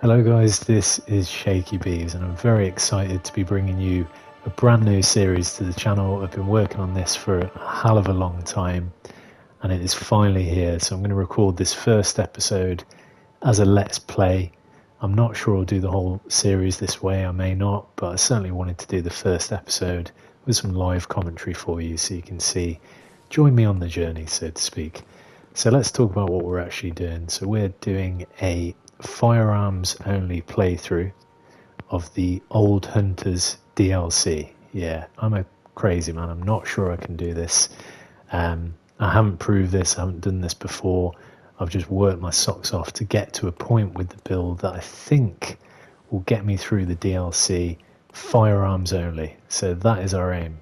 Hello guys, this is Shaky Bees and I'm very excited to be bringing you a brand new series to the channel. I've been working on this for a hell of a long time and it is finally here, so I'm going to record this first episode as a let's play. I'm not sure I'll do the whole series this way, I may not, but I certainly wanted to do the first episode with some live commentary for you so you can see, join me on the journey, so to speak. So let's talk about what we're actually doing. So we're doing a firearms only playthrough of the Old Hunters DLC. Yeah, I'm a crazy man. I'm not sure I can do this. I haven't proved this. I haven't done this before. I've just worked my socks off to get to a point with the build that I think will get me through the DLC firearms only. So that is our aim.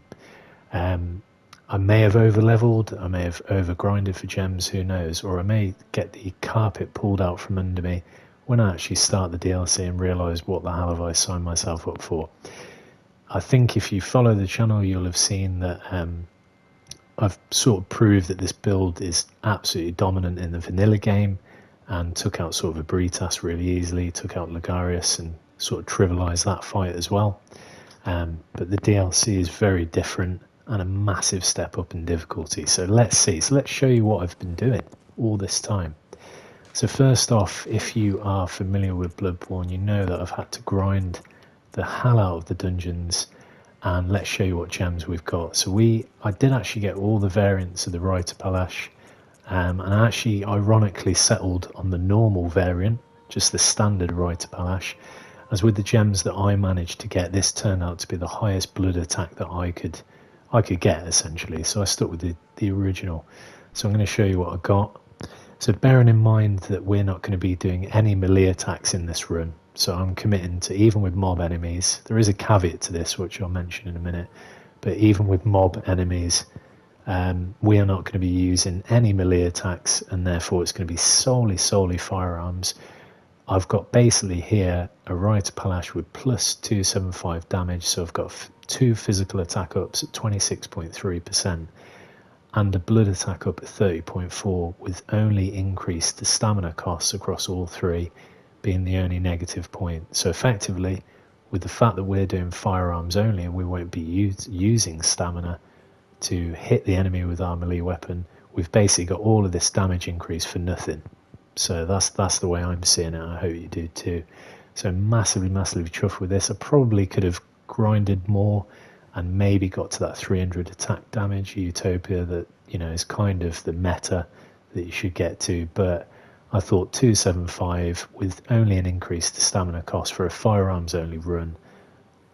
I may have over leveled, I may have over grinded for gems, who knows, or I may get the carpet pulled out from under me when I actually start the DLC and realise what the hell have I signed myself up for. I think if you follow the channel you'll have seen that I've sort of proved that this build is absolutely dominant in the vanilla game and took out sort of a Britas really easily, took out Ligarius and sort of trivialised that fight as well. But the DLC is very different and a massive step up in difficulty. So let's see. So let's show you what I've been doing all this time. So first off, if you are familiar with Bloodborne, you know that I've had to grind the hell out of the dungeons, and let's show you what gems we've got. So I did actually get all the variants of the Reiterpallasch, and I actually ironically settled on the normal variant, just the standard Reiterpallasch, as with the gems that I managed to get, this turned out to be the highest blood attack that I could get essentially, so I stuck with the original. So I'm going to show you what I got. So bearing in mind that we're not going to be doing any melee attacks in this run, so I'm committing to, even with mob enemies, there is a caveat to this which I'll mention in a minute, but even with mob enemies we are not going to be using any melee attacks, and therefore it's going to be solely firearms. I've got basically here a Reiterpallasch with plus 275 damage, so I've got 2 physical attack ups at 26.3% and a blood attack up at 30.4 with only increased the stamina costs across all 3 being the only negative point. So effectively, with the fact that we're doing firearms only and we won't be using stamina to hit the enemy with our melee weapon, we've basically got all of this damage increase for nothing. So that's the way I'm seeing it, and I hope you do too. So massively chuffed with this. I probably could have grinded more and maybe got to that 300 attack damage utopia that, you know, is kind of the meta that you should get to, but I thought 275 with only an increase to stamina cost for a firearms only run,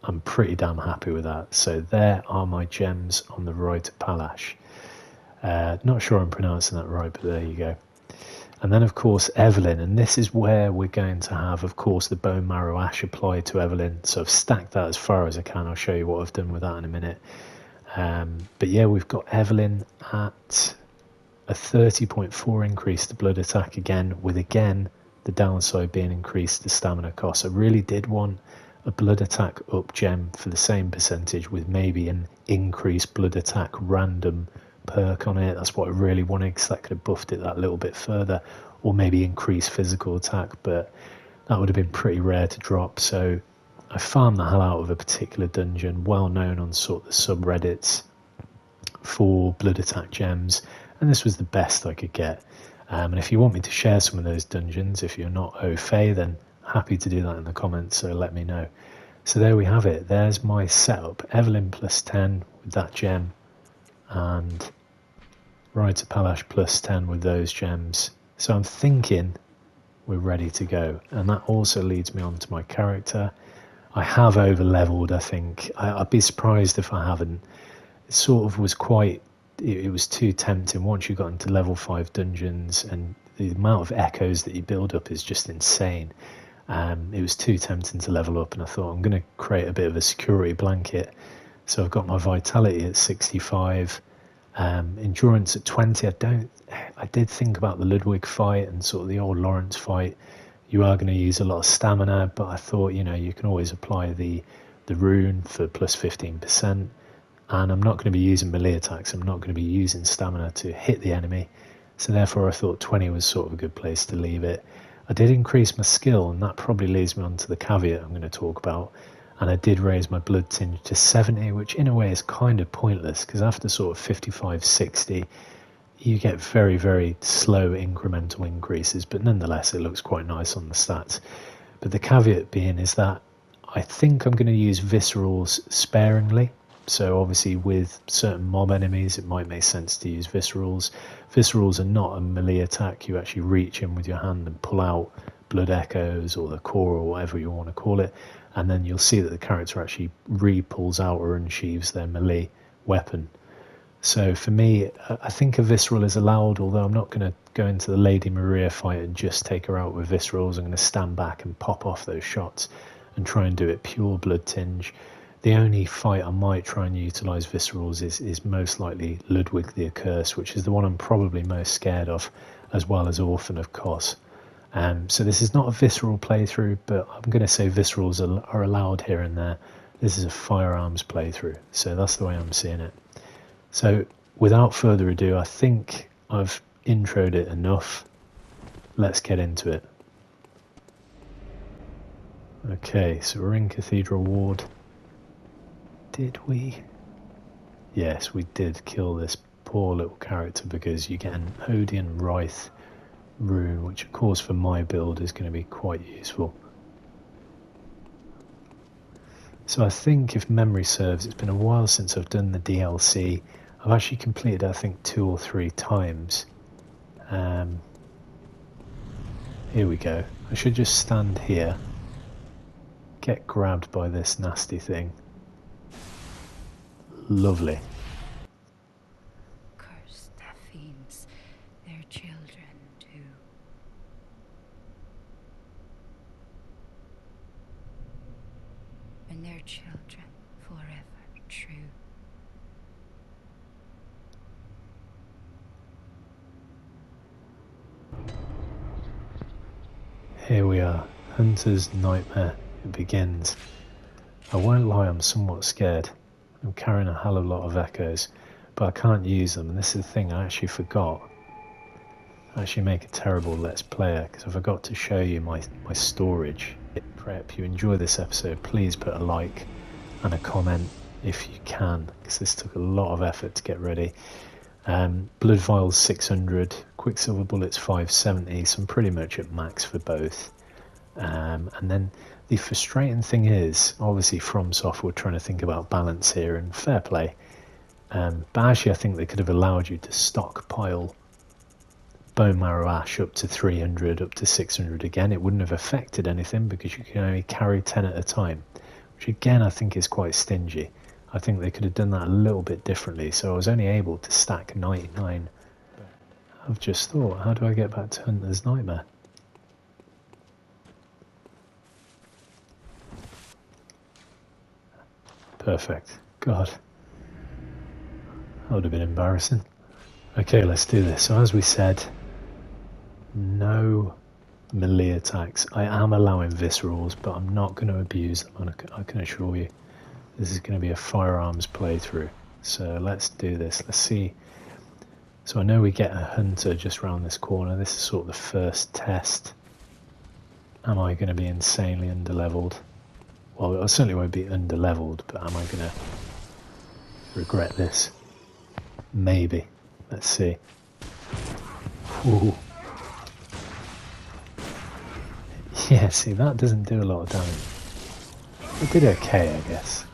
I'm pretty damn happy with that. So there are my gems on the Reiterpallasch. Not sure I'm pronouncing that right, but there you go. And then of course Evelyn, and this is where we're going to have of course the bone marrow ash applied to Evelyn. So I've stacked that as far as I can. I'll show you what I've done with that in a minute. But yeah, we've got Evelyn at a 30.4 increase to blood attack again, with again the downside being increased the stamina cost. I really did want a blood attack up gem for the same percentage with maybe an increased blood attack random perk on it. That's what I really wanted, because that could have buffed it that little bit further, or maybe increase physical attack, but that would have been pretty rare to drop. So I farmed the hell out of a particular dungeon well known on sort of the subreddits for blood attack gems, and this was the best I could get. And if you want me to share some of those dungeons, if you're not au fait, then happy to do that in the comments, so let me know. So there we have it. There's my setup. Evelyn plus 10 with that gem, and Reiterpallasch plus 10 with those gems. So I'm thinking we're ready to go, and that also leads me on to my character. I have over leveled, I think. I'd be surprised if I haven't. It sort of was quite, it was too tempting once you got into level 5 dungeons, and the amount of echoes that you build up is just insane. It was too tempting to level up, and I thought I'm going to create a bit of a security blanket. So I've got my vitality at 65, endurance at 20. I did think about the Ludwig fight and sort of the old Lawrence fight. You are going to use a lot of stamina, but I thought, you know, you can always apply the rune for plus 15%, and I'm not going to be using melee attacks. I'm not going to be using stamina to hit the enemy, so therefore I thought 20 was sort of a good place to leave it. I did increase my skill, and that probably leads me on to the caveat I'm going to talk about. And I did raise my blood tinge to 70, which in a way is kind of pointless, because after sort of 55, 60, you get very, very slow incremental increases, but nonetheless it looks quite nice on the stats. But the caveat being is that I think I'm going to use Viscerals sparingly. So obviously with certain mob enemies it might make sense to use Viscerals. Viscerals are not a melee attack. You actually reach in with your hand and pull out blood echoes or the core or whatever you want to call it, and then you'll see that the character actually re-pulls out or unsheaves their melee weapon. So for me, I think a Visceral is allowed, although I'm not going to go into the Lady Maria fight and just take her out with Viscerals. I'm going to stand back and pop off those shots and try and do it pure blood tinge. The only fight I might try and utilise Viscerals is most likely Ludwig the Accursed, which is the one I'm probably most scared of, as well as Orphan of Kos. So this is not a Visceral playthrough, but I'm going to say Viscerals are allowed here and there. This is a firearms playthrough, so that's the way I'm seeing it. So without further ado, I think I've introed it enough. Let's get into it. Okay, so we're in Cathedral Ward. Did we? Yes, we did kill this poor little character because you get an Odeon Wraith rune, which of course for my build is going to be quite useful. So I think, if memory serves, it's been a while since I've done the DLC. I've actually completed it, I think, 2 or 3 times. Here we go. I should just stand here, get grabbed by this nasty thing. Lovely. Curse their fiends, their children too. And their children forever true. Here we are, Hunter's Nightmare. It begins. I won't lie, I'm somewhat scared. I'm carrying a hell of a lot of echoes, but I can't use them, and this is the thing I actually forgot. I actually make a terrible Let's Player, because I forgot to show you my storage. Prep, you enjoy this episode, please put a like and a comment if you can, because this took a lot of effort to get ready. Blood vials 600, Quicksilver bullets 570, so I'm pretty much at max for both. And then the frustrating thing is, obviously From Software trying to think about balance here, and fair play. But actually I think they could have allowed you to stockpile bone marrow ash up to 300, up to 600 again. It wouldn't have affected anything because you can only carry 10 at a time, which again I think is quite stingy. I think they could have done that a little bit differently, so I was only able to stack 99. I've just thought, how do I get back to Hunter's Nightmare? Perfect. God. That would have been embarrassing. Okay, let's do this. So as we said, no melee attacks. I am allowing Viscerals, but I'm not going to abuse them, I can assure you. This is going to be a firearms playthrough. So let's do this. Let's see. So I know we get a hunter just around this corner. This is sort of the first test. Am I going to be insanely underleveled? Well, I certainly won't be underleveled, but am I going to regret this? Maybe. Let's see. Ooh. Yeah, see, that doesn't do a lot of damage. It did okay, I guess.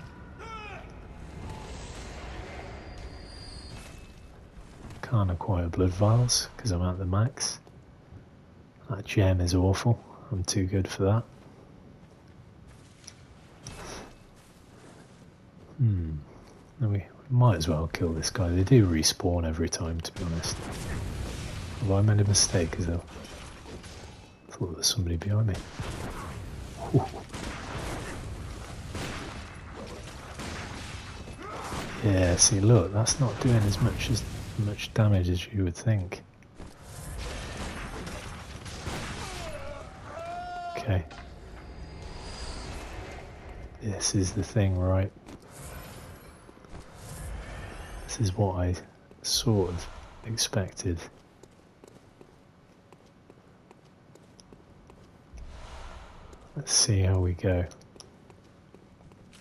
Can't acquire blood vials because I'm at the max. That gem is awful. I'm too good for that. We might as well kill this guy. They do respawn every time, to be honest. Have I made a mistake? Because I thought there was somebody behind me. Ooh. Yeah, see, look, that's not doing as much damage as you would think. Okay. This is the thing, right? This is what I sort of expected. Let's see how we go.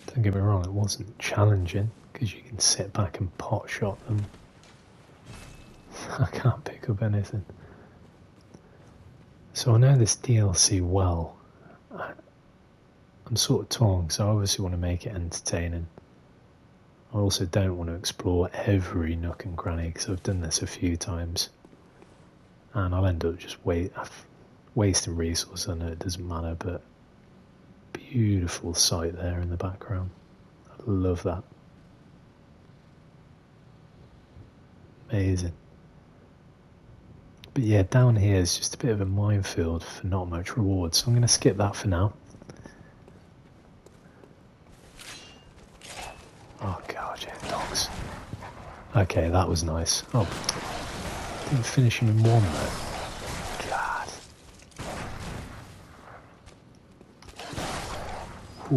Don't get me wrong, it wasn't challenging because you can sit back and pot shot them. I can't pick up anything. So I know this DLC well. I'm sort of torn because I obviously want to make it entertaining. I also don't want to explore every nook and cranny because I've done this a few times. And I'll end up just wasting resources. I know it doesn't matter, but beautiful sight there in the background. I love that. Amazing. But yeah, down here is just a bit of a minefield for not much reward, so I'm going to skip that for now. Oh god, yeah, dogs. Okay, that was nice. Oh, didn't finish him in one though. God.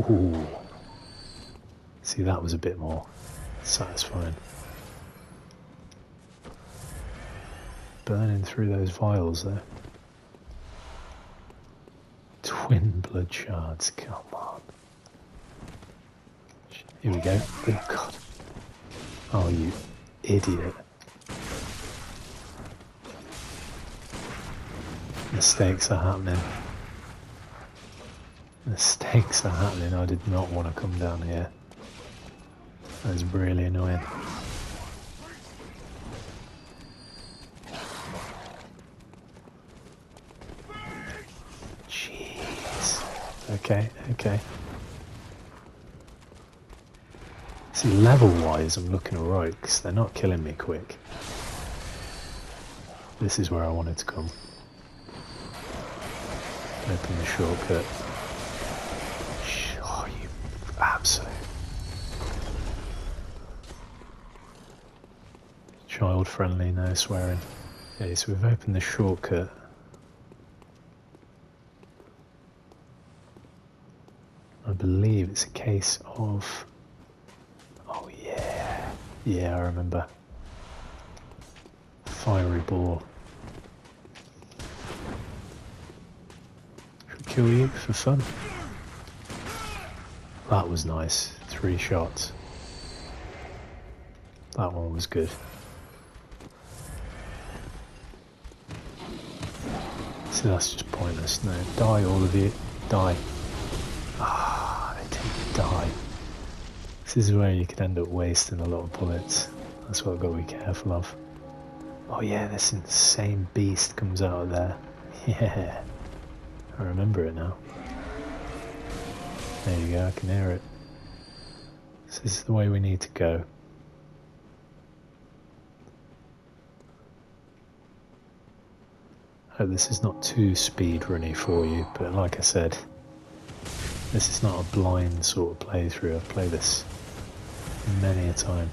Ooh. See, that was a bit more satisfying. Burning through those vials there. Twin blood shards, come on. Here we go. Oh god. Oh, you idiot. Mistakes are happening. Mistakes are happening. I did not want to come down here. That was really annoying. Jeez. Okay, okay. See, level-wise, I'm looking alright because they're not killing me quick. This is where I wanted to come. Open the shortcut. Oh, you absolute child-friendly, no swearing. Okay, so we've opened the shortcut. I believe it's a case of... Oh yeah, yeah, I remember. Fiery ball. Should we kill you for fun? That was nice. 3 shots. That one was good. See, that's just pointless. No, die all of you. Die. Ah, they didn't die. This is where you could end up wasting a lot of bullets. That's what I've got to be careful of. Oh yeah, this insane beast comes out of there. Yeah. I remember it now. There you go, I can hear it. This is the way we need to go. Hope this is not too speedrunny for you, but like I said, this is not a blind sort of playthrough. I've played this many a time.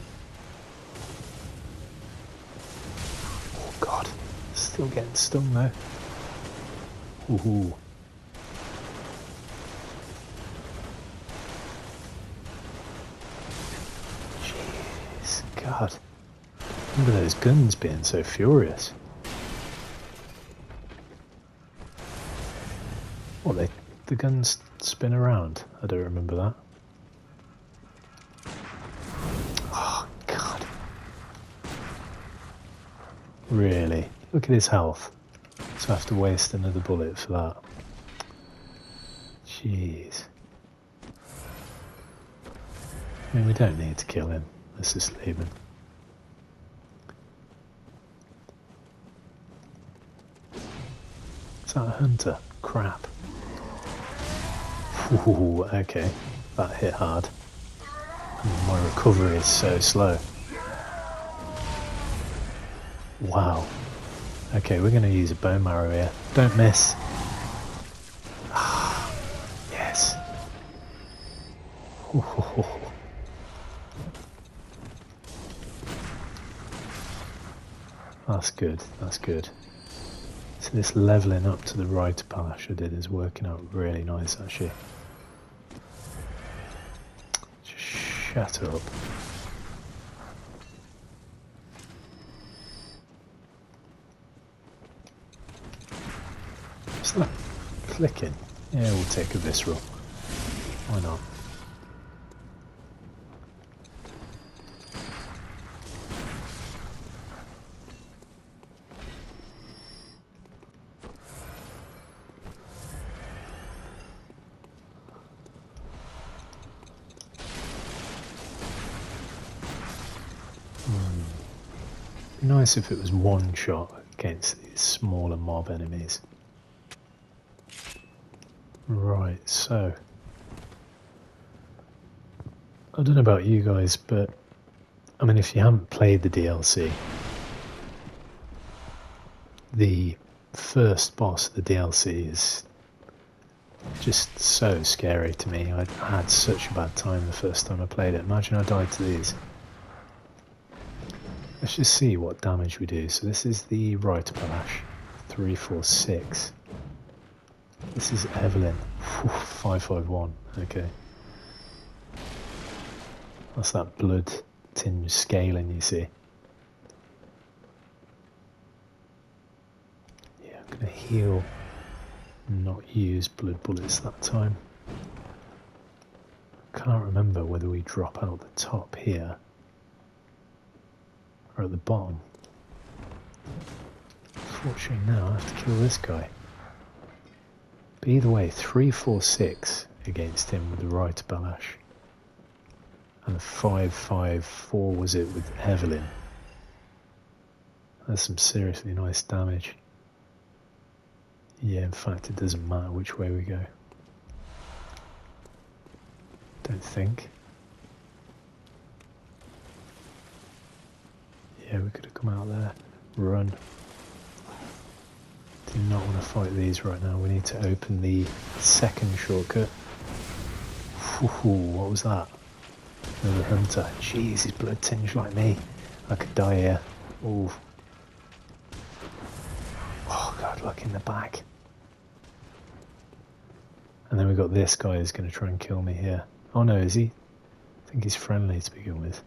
Oh god, still getting stung though. Ooh. Jeez, god. Remember those guns being so furious. What, the guns spin around? I don't remember that. Oh, God. Really? Look at his health. So I have to waste another bullet for that. Jeez. I mean, we don't need to kill him. Let's just leave him. Is that a hunter? Crap. Ooh, okay. That hit hard. My recovery is so slow. Wow. Okay, we're going to use a bone marrow here. Don't miss. Ah, yes. Ooh. That's good, that's good. So this levelling up to the Reiterpallasch I did is working out really nice actually. Just shut up. What's that clicking? Yeah, we'll take a visceral. Why not? Be nice if it was one shot against these smaller mob enemies. Right, so I don't know about you guys, but I mean, if you haven't played the DLC, the first boss of the DLC is just so scary to me. I had such a bad time the first time I played it. Imagine I died to these. Let's just see what damage we do. So this is the Reiterpallasch, 346. This is Evelyn, 551. Okay. That's that blood tinge scaling you see. Yeah, I'm gonna heal and not use blood bullets that time. Can't remember whether we drop out the top here or at the bottom. Fortunately now I have to kill this guy. But either way, 346 against him with the Reiterpallasch. And the 554 was it with Evelyn. That's some seriously nice damage. Yeah, in fact it doesn't matter which way we go. Don't think. Yeah, we could have come out there. Run. Do not want to fight these right now. We need to open the second shortcut. Ooh, what was that? Another hunter. Jeez, he's blood tinged like me. I could die here. Ooh. Oh god, look in the back. And then we've got this guy who's going to try and kill me here. Oh no, is he? I think he's friendly to begin with.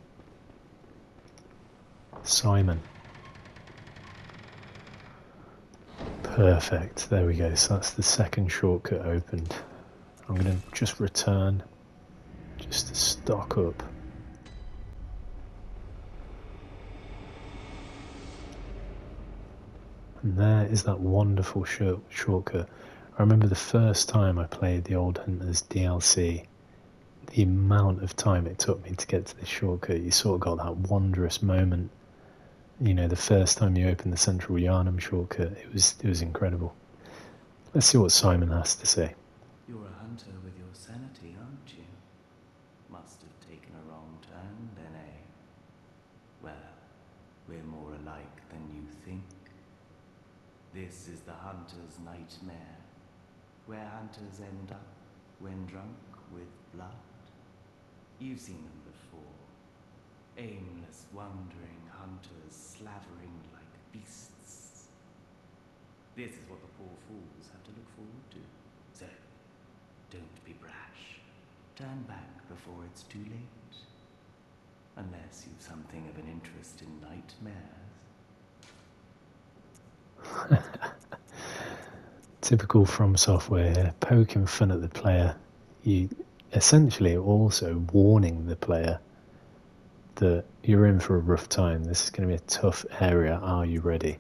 Simon. Perfect, there we go. So that's the second shortcut opened. I'm going to just return just to stock up. And there is that wonderful shortcut. I remember the first time I played the Old Hunters DLC, the amount of time it took me to get to this shortcut. You sort of got that wondrous moment. You know, the first time you opened the Central Yarnum shortcut, it was incredible. Let's see what Simon has to say. You're a hunter with your sanity, aren't you? Must have taken a wrong turn then, eh? Well, we're more alike than you think. This is the hunter's nightmare, where hunters end up when drunk with blood. You've seen them before. Aimless, wandering hunters slavering like beasts. This is what the poor fools have to look forward to. So, don't be brash. Turn back before it's too late. Unless you've something of an interest in nightmares. Typical From Software here, poking fun at the player. You essentially are also warning the player that you're in for a rough time. This is going to be a tough area. Are you ready?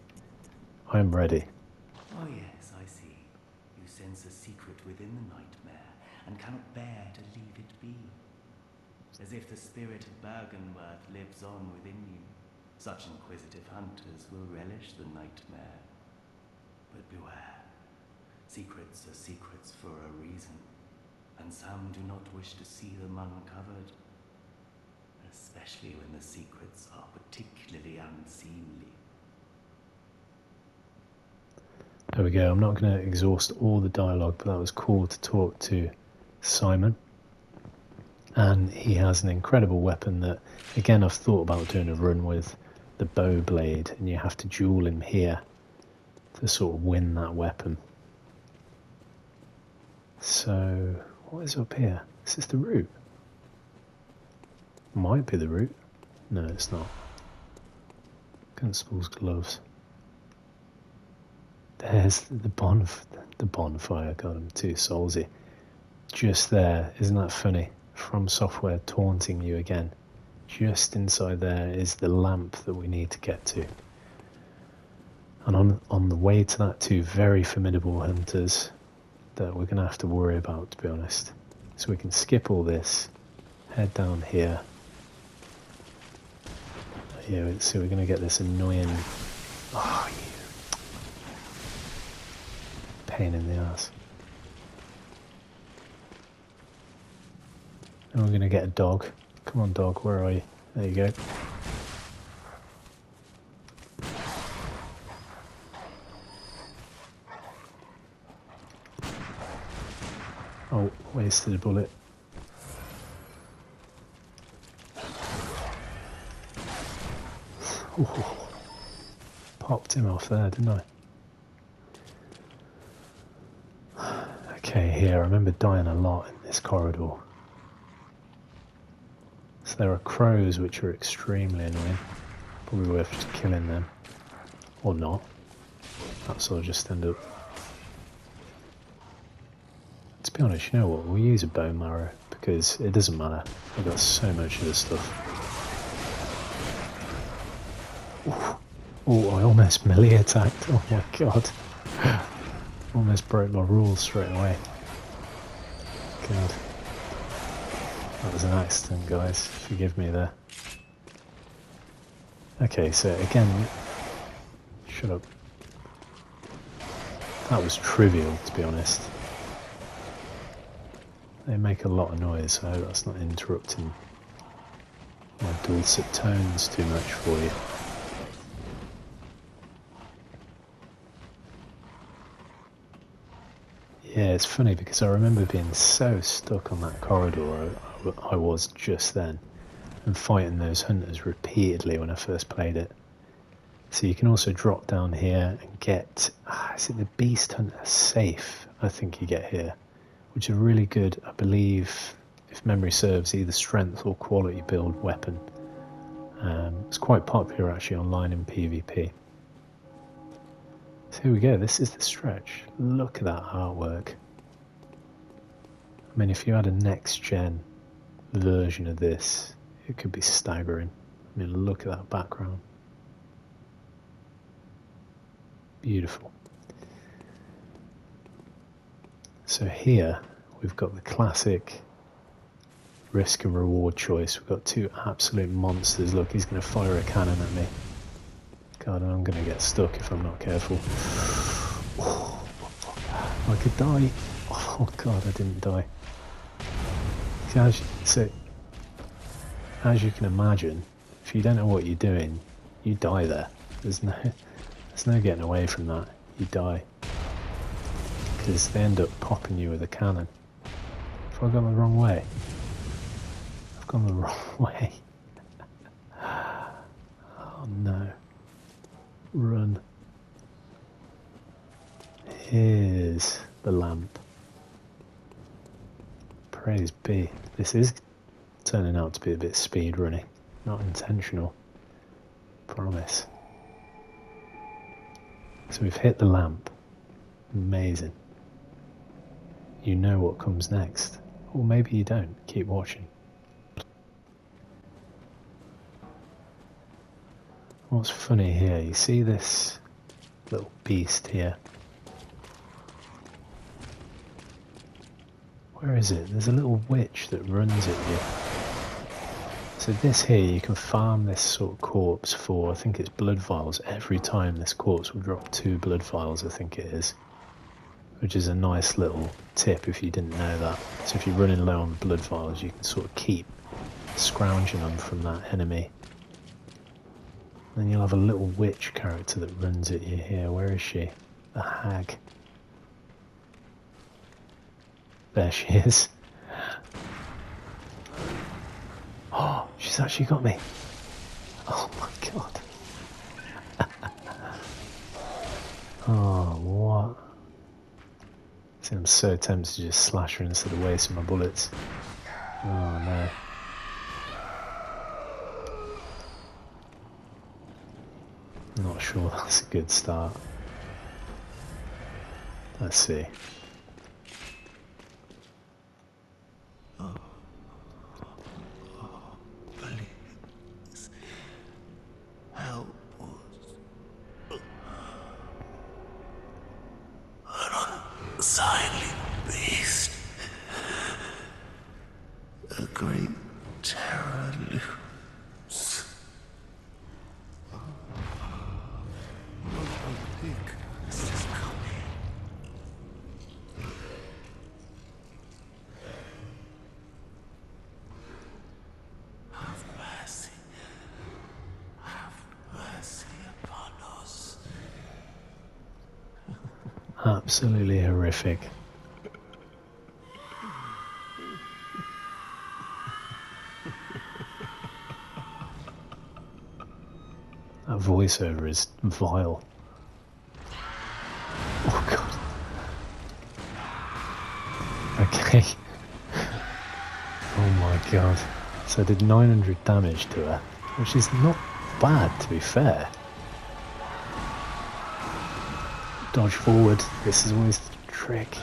I'm ready. Oh yes, I see. You sense a secret within the nightmare and cannot bear to leave it be. As if the spirit of Bergenworth lives on within you. Such inquisitive hunters will relish the nightmare. But beware. Secrets are secrets for a reason, and some do not wish to see them uncovered. Especially when the secrets are particularly unseemly. There we go. I'm not going to exhaust all the dialogue, but that was cool to talk to Simon. And he has an incredible weapon that, again, I've thought about doing a run with, the bow blade, and you have to duel him here to sort of win that weapon. So, what is up here? Is this the route? Might be the route. No, it's not. Constable's gloves. There's the bonfire. God, I'm too soulsy. Just there, isn't that funny? From Software taunting you again. Just inside there is the lamp that we need to get to. And on the way to that, two very formidable hunters that we're going to have to worry about, to be honest. So we can skip all this, head down here. Yeah, so we're going to get this annoying... Oh, you pain in the ass. And we're going to get a dog. Come on, dog, where are you? There you go. Oh, wasted a bullet. Ooh, popped him off there, didn't I? Okay, here, I remember dying a lot in this corridor. So there are crows which are extremely annoying. Probably worth just killing them. Or not. That's all just end up... To be honest, you know what, we'll use a bone marrow, because it doesn't matter. I've got so much of this stuff. Oh, I almost melee attacked. Oh my god. Almost broke my rules straight away. God. That was an accident, guys. Forgive me there. Okay, so again... Shut up. That was trivial, to be honest. They make a lot of noise, so that's not interrupting my dulcet tones too much for you. Yeah, it's funny because I remember being so stuck on that corridor I was just then, and fighting those hunters repeatedly when I first played it. So you can also drop down here and get, is it the Beast Hunter Safe, I think you get here, which is a really good, I believe, if memory serves, either strength or quality build weapon. It's quite popular actually online in PvP. So here we go, this is the stretch. Look at that artwork. I mean, if you had a next-gen version of this, it could be staggering. I mean, look at that background. Beautiful. So here, we've got the classic risk and reward choice. We've got two absolute monsters. Look, he's going to fire a cannon at me. God, I'm going to get stuck if I'm not careful. Oh, I could die. Oh God, I didn't die. So, as you can imagine, if you don't know what you're doing, you die there. There's no getting away from that. You die. Because they end up popping you with a cannon. Have I gone the wrong way? I've gone the wrong way. Oh no. Run. Here's the lamp. Praise be. This is turning out to be a bit speed running. Not intentional. Promise. So we've hit the lamp. Amazing. You know what comes next. Or maybe you don't. Keep watching. What's funny here, you see this little beast here? Where is it? There's a little witch that runs at you. So this here, you can farm this sort of corpse for, I think it's blood vials. Every time this corpse will drop 2 blood vials, I think it is. Which is a nice little tip if you didn't know that. So if you're running low on blood vials, you can sort of keep scrounging them from that enemy. Then you'll have a little witch character that runs at you here. Where is she? The hag. There she is. Oh, she's actually got me. Oh my god. Oh, what? See, I'm so tempted to just slash her instead of wasting my bullets. Oh no. I'm not sure that's a good start. Let's see. Please help us. An unsightly beast. A great terror looms. A big is coming. Have mercy. Have mercy upon us. Absolutely horrific. That voiceover is vile. Oh god. Okay. Oh my god. So I did 900 damage to her, which is not bad to be fair. Dodge forward. This is always the trick.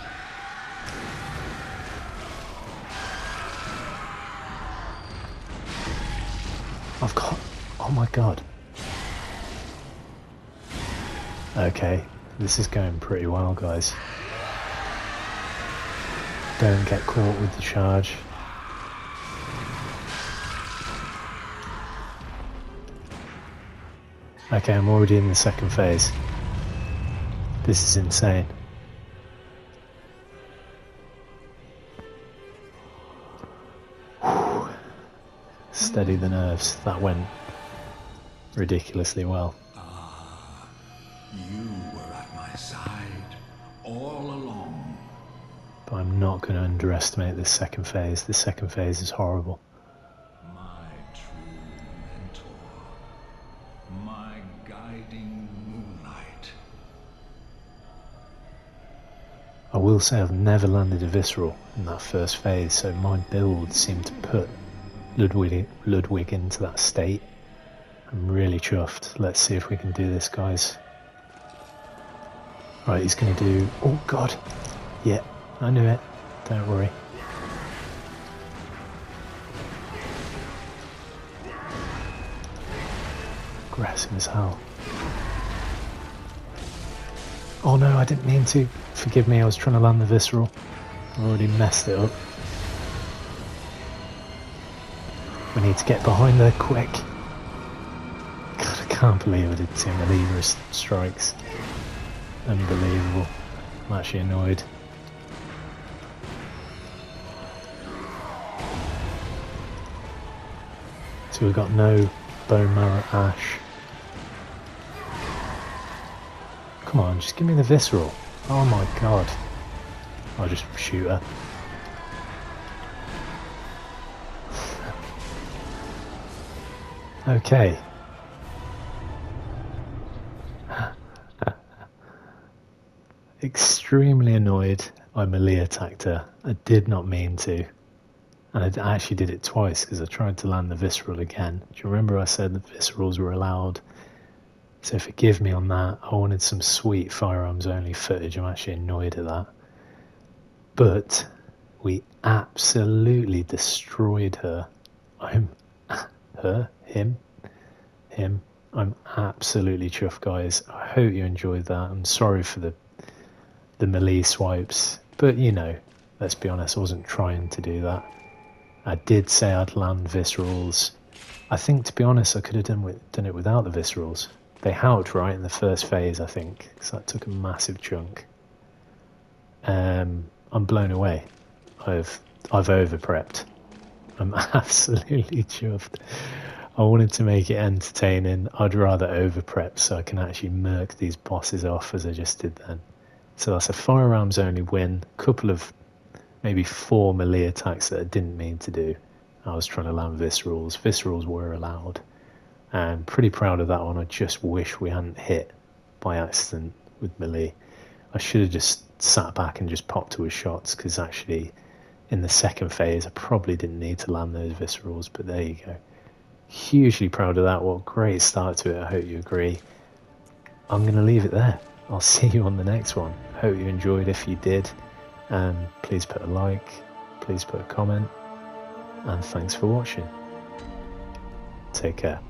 I've got... Oh my god. Okay, this is going pretty well, guys. Don't get caught with the charge. Okay, I'm already in the second phase. This is insane. Whew. Steady the nerves. That went ridiculously well. You were at my side all along. But I'm not going to underestimate this second phase. This second phase is horrible. My true mentor. My guiding moonlight. I will say I've never landed a visceral in that first phase, so my build seemed to put Ludwig into that state. I'm really chuffed. Let's see if we can do this, guys. Right, he's going to do... Oh god! Yeah, I knew it. Don't worry. Aggressive as hell. Oh no, I didn't mean to. Forgive me, I was trying to land the visceral. I already messed it up. We need to get behind there quick. God, I can't believe I did 2 Libra strikes. Unbelievable. I'm actually annoyed. So we've got no bone marrow ash. Come on, just give me the visceral. Oh my god. I'll just shoot her. Okay. Extremely annoyed I melee attacked her. I did not mean to. And I actually did it twice because I tried to land the visceral again. Do you remember I said the viscerals were allowed? So forgive me on that. I wanted some sweet firearms only footage. I'm actually annoyed at that. But we absolutely destroyed her. Him. I'm absolutely chuffed, guys. I hope you enjoyed that. I'm sorry for the melee swipes. But, you know, let's be honest, I wasn't trying to do that. I did say I'd land viscerals. I think, to be honest, I could have done it without the viscerals. They helped, right, in the first phase, I think. So that took a massive chunk. I'm blown away. I've over-prepped. I'm absolutely chuffed. I wanted to make it entertaining. I'd rather over-prep so I can actually murk these bosses off as I just did then. So that's a firearms only win. Couple of maybe 4 melee attacks that I didn't mean to do. I was trying to land viscerals. Viscerals were allowed. And pretty proud of that one. I just wish we hadn't hit by accident with melee. I should have just sat back and just popped to his shots, because actually in the second phase I probably didn't need to land those viscerals, but there you go. Hugely proud of that. What a great start to it. I hope you agree. I'm going to leave it there. I'll see you on the next one. Hope you enjoyed. If you did, please put a like, please put a comment, and thanks for watching. Take care.